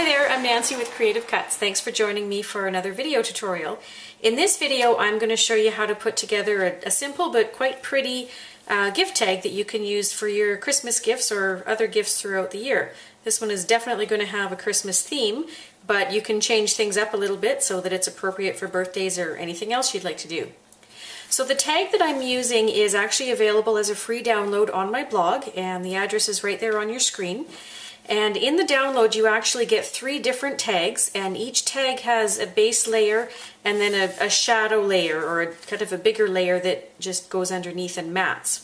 there, I'm Nancy with Creative Cutz. Thanks for joining me for another video tutorial. In this video I'm going to show you how to put together a simple but quite pretty gift tag that you can use for your Christmas gifts or other gifts throughout the year. This one is definitely going to have a Christmas theme, but you can change things up a little bit so that it's appropriate for birthdays or anything else you'd like to do. So the tag that I'm using is actually available as a free download on my blog, and the address is right there on your screen. And in the download you actually get 3 different tags, and each tag has a base layer and then a shadow layer, or a kind of a bigger layer that just goes underneath and mats.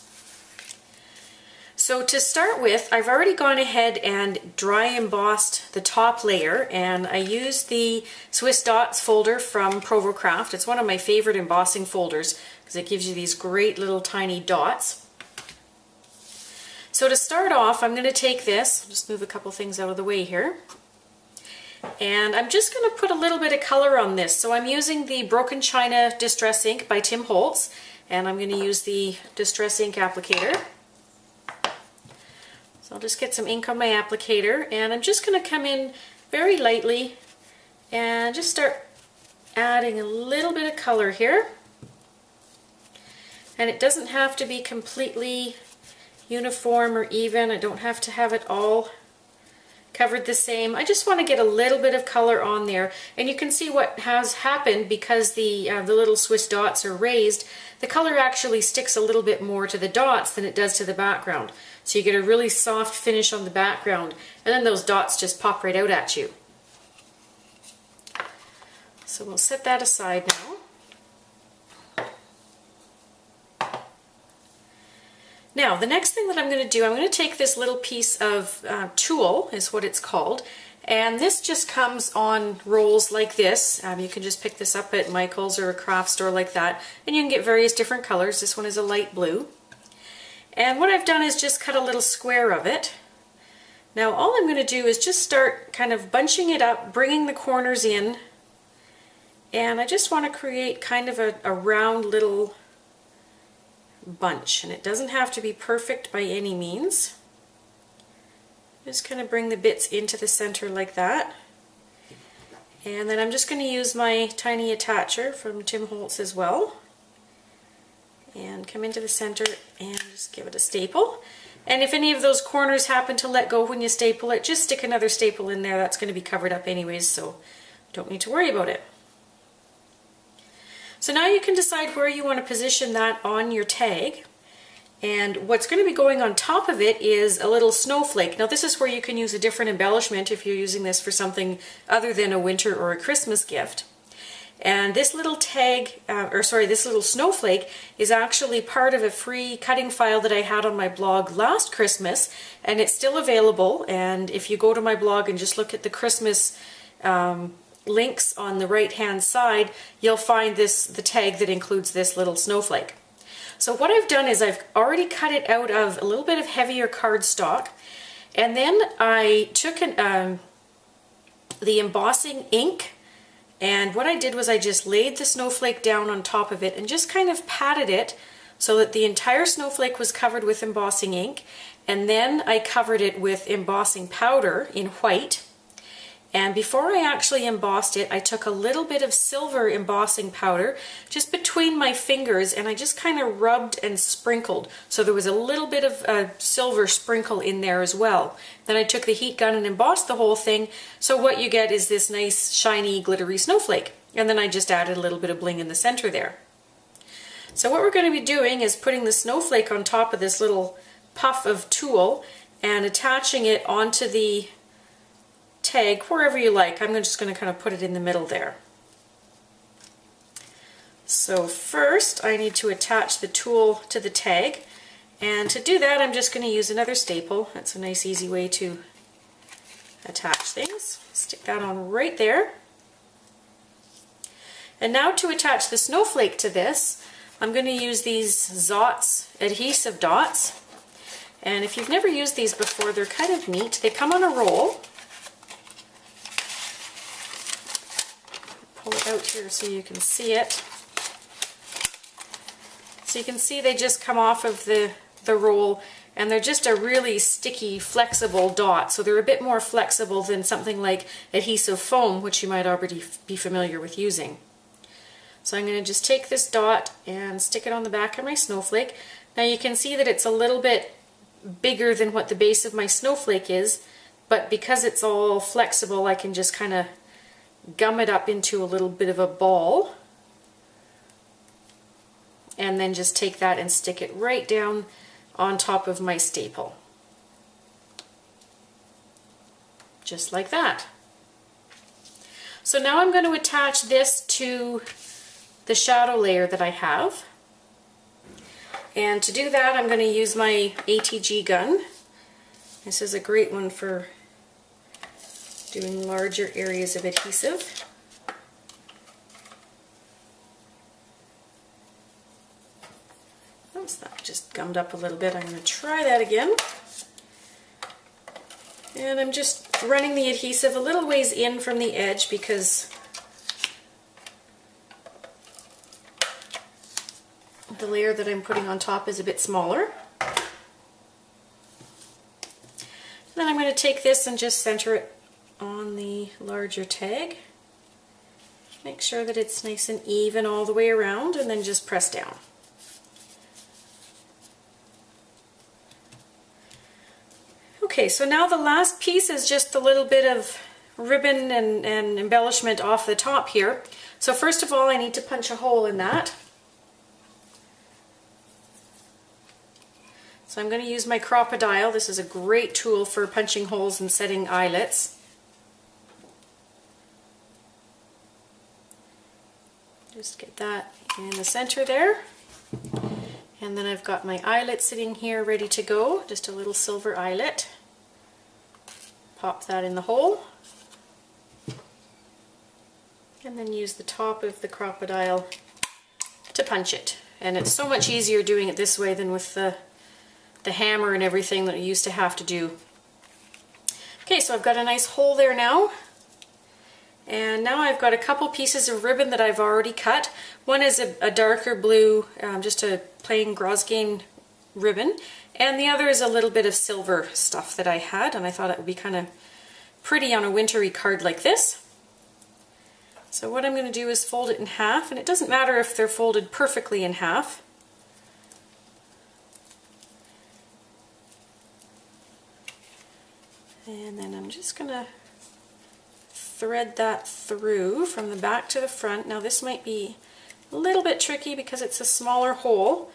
So to start with, I've already gone ahead and dry embossed the top layer, and I used the Swiss Dots folder from Provocraft. It's one of my favorite embossing folders because it gives you these great little tiny dots. So to start off, I'm going to take this, just move a couple things out of the way here, and I'm just going to put a little bit of color on this. So I'm using the Broken China Distress Ink by Tim Holtz, and I'm going to use the Distress Ink applicator. So I'll just get some ink on my applicator, and I'm just going to come in very lightly and just start adding a little bit of color here. And it doesn't have to be completely uniform or even. I don't have to have it all covered the same. I just want to get a little bit of color on there, and you can see what has happened because the little Swiss dots are raised. The color actually sticks a little bit more to the dots than it does to the background, so you get a really soft finish on the background, and then those dots just pop right out at you. So we'll set that aside now. Now, the next thing that I'm going to do, I'm going to take this little piece of tulle, is what it's called, and this just comes on rolls like this. You can just pick this up at Michael's or a craft store like that, and you can get various different colors. This one is a light blue. And what I've done is just cut a little square of it. Now all I'm going to do is just start kind of bunching it up, bringing the corners in, and I just want to create kind of a round little bunch, and it doesn't have to be perfect by any means. Just kind of bring the bits into the center like that, and then I'm just going to use my tiny attacher from Tim Holtz as well, and come into the center and just give it a staple. And if any of those corners happen to let go when you staple it, just stick another staple in there. That's going to be covered up anyways, so don't need to worry about it. So now you can decide where you want to position that on your tag, and what's going to be going on top of it is a little snowflake. Now this is where you can use a different embellishment if you're using this for something other than a winter or a Christmas gift. And this little tag, this little snowflake is actually part of a free cutting file that I had on my blog last Christmas, and it's still available. And if you go to my blog and just look at the Christmas links on the right hand side, you'll find the tag that includes this little snowflake. So what I've done is I've already cut it out of a little bit of heavier cardstock, and then I took the embossing ink, and what I did was I just laid the snowflake down on top of it and just kind of patted it so that the entire snowflake was covered with embossing ink, and then I covered it with embossing powder in white. And before I actually embossed it, I took a little bit of silver embossing powder just between my fingers, and I just kind of rubbed and sprinkled. So there was a little bit of a silver sprinkle in there as well. Then I took the heat gun and embossed the whole thing, so what you get is this nice shiny glittery snowflake. And then I just added a little bit of bling in the center there. So what we're going to be doing is putting the snowflake on top of this little puff of tulle and attaching it onto the tag wherever you like. I'm just going to kind of put it in the middle there. So first I need to attach the tulle to the tag, and to do that I'm just going to use another staple. That's a nice easy way to attach things. Stick that on right there. And now to attach the snowflake to this, I'm going to use these Cutz adhesive dots, and if you've never used these before, they're kind of neat. They come on a roll. Pull it out here so you can see it. So you can see they just come off of the roll and they're just a really sticky, flexible dot, so they're a bit more flexible than something like adhesive foam, which you might already be familiar with using. So I'm going to just take this dot and stick it on the back of my snowflake. Now you can see that it's a little bit bigger than what the base of my snowflake is, but because it's all flexible, I can just kind of gum it up into a little bit of a ball, and then just take that and stick it right down on top of my staple. Just like that. So now I'm going to attach this to the shadow layer that I have. And to do that, I'm going to use my ATG gun. This is a great one for doing larger areas of adhesive. Oops, that just gummed up a little bit. I'm going to try that again. And I'm just running the adhesive a little ways in from the edge because the layer that I'm putting on top is a bit smaller. Then I'm going to take this and just center it on the larger tag. Make sure that it's nice and even all the way around, and then just press down. Okay, so now the last piece is just a little bit of ribbon and embellishment off the top here. So first of all, I need to punch a hole in that. So I'm going to use my crocodile. This is a great tool for punching holes and setting eyelets. Just get that in the center there. And then I've got my eyelet sitting here ready to go, just a little silver eyelet. Pop that in the hole. And then use the top of the crocodile to punch it. And it's so much easier doing it this way than with the hammer and everything that I used to have to do. Okay, so I've got a nice hole there now. And now I've got a couple pieces of ribbon that I've already cut. One is a darker blue, just a plain Grosgrain ribbon, and the other is a little bit of silver stuff that I had, and I thought it would be kind of pretty on a wintry card like this. So what I'm going to do is fold it in half, and it doesn't matter if they're folded perfectly in half. And then I'm just going to thread that through from the back to the front. Now this might be a little bit tricky because it's a smaller hole,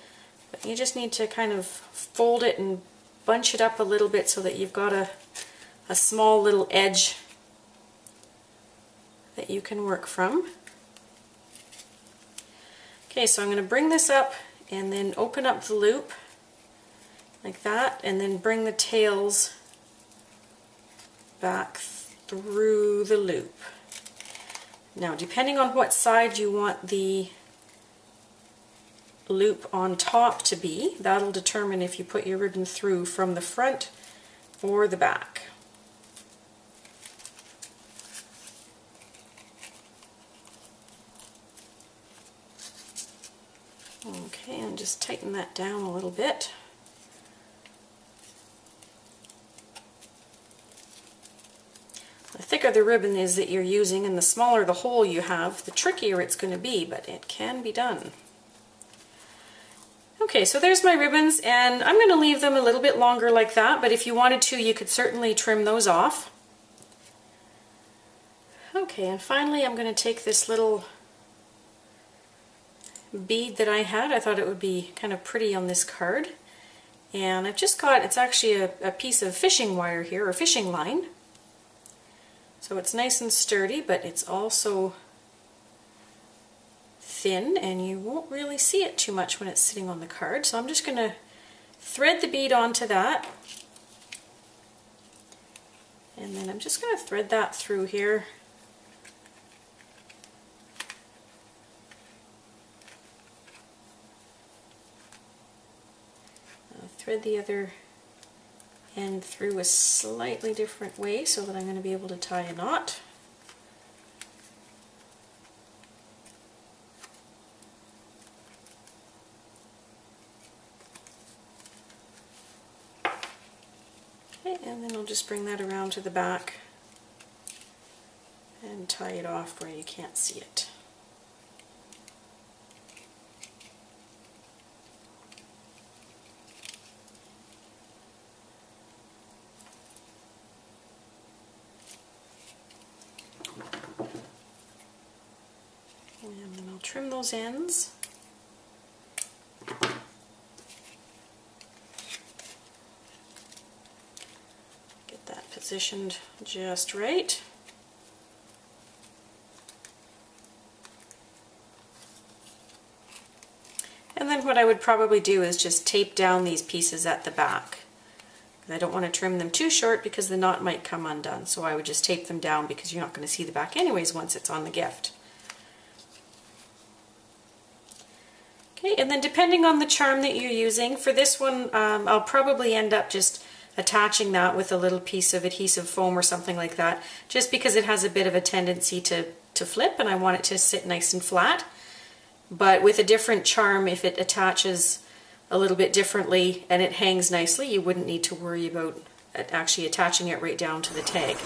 but you just need to kind of fold it and bunch it up a little bit so that you've got a small little edge that you can work from. Okay, so I'm going to bring this up and then open up the loop like that, and then bring the tails back through the loop. Now, depending on what side you want the loop on top to be, that'll determine if you put your ribbon through from the front or the back. Okay, and just tighten that down a little bit. The thicker the ribbon is that you're using and the smaller the hole you have, the trickier it's going to be, but it can be done. Okay, so there's my ribbons, and I'm going to leave them a little bit longer like that, but if you wanted to, you could certainly trim those off. Okay, and finally I'm going to take this little bead that I had. I thought it would be kind of pretty on this card. And I've just got, it's actually a piece of fishing wire here, or fishing line. So it's nice and sturdy, but it's also thin, and you won't really see it too much when it's sitting on the card. So I'm just going to thread the bead onto that. And then I'm just going to thread that through here. I'll thread the other end through a slightly different way so that I'm going to be able to tie a knot. And then I'll just bring that around to the back and tie it off where you can't see it. And then I'll trim those ends. Get that positioned just right. And then what I would probably do is just tape down these pieces at the back. I don't want to trim them too short because the knot might come undone, so I would just tape them down because you're not going to see the back anyways once it's on the gift. Okay, and then depending on the charm that you're using, for this one I'll probably end up just attaching that with a little piece of adhesive foam or something like that, just because it has a bit of a tendency to flip and I want it to sit nice and flat. But with a different charm, if it attaches a little bit differently and it hangs nicely, you wouldn't need to worry about actually attaching it right down to the tag.